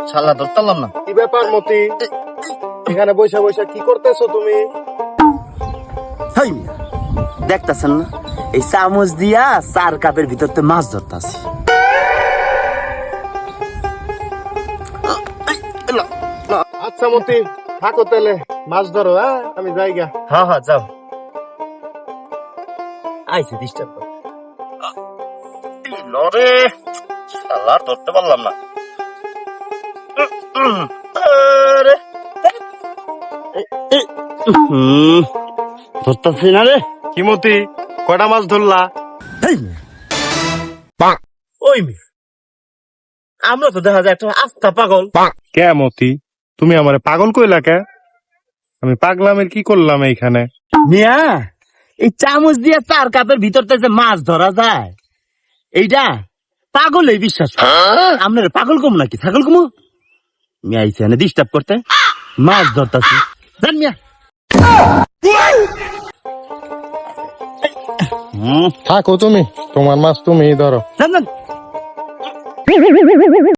শালা ধরতাম না। কি ব্যাপার মতি, এখানে বসে বসে কি করতেছো তুমি? দেখতেছেন না, এই চামচ দিয়া 4 কাপের ভিতরতে মাছ ধরতাছি। আচ্ছা মতি, থাকো তাহলে, মাছ ধরো। হ্যাঁ, আমি যাইগা। হ্যাঁ হ্যাঁ, যাও। আইসি ডিস্টার্ব করে লরে, শালা ধরতে পারলাম না। ধরতাছি না রে। কি মতি, কয়টা মাছ ধরলা? ওই মেয়ে, আমরা তো দেখা যায় একটা আস্থা পাগল। কে মতি, তুমি আমারে পাগল কইলা কে? আমি পাগলামের কি করলাম এইখানে? মিয়া, এই চামচ দিয়ে 4 কাপের ভিতরতে যে মাছ ধরা যায়, এইটা পাগল এই বিশ্বাস করে। আপনার পাগল কম নাকি ছাগল কম? মিয়া আইছে এনে ডিস্টার্ব করতে, মাছ ধরতাছি। জান মিয়া, থাকো তুমি, তোমার মাছ তুমি ধরো। জান।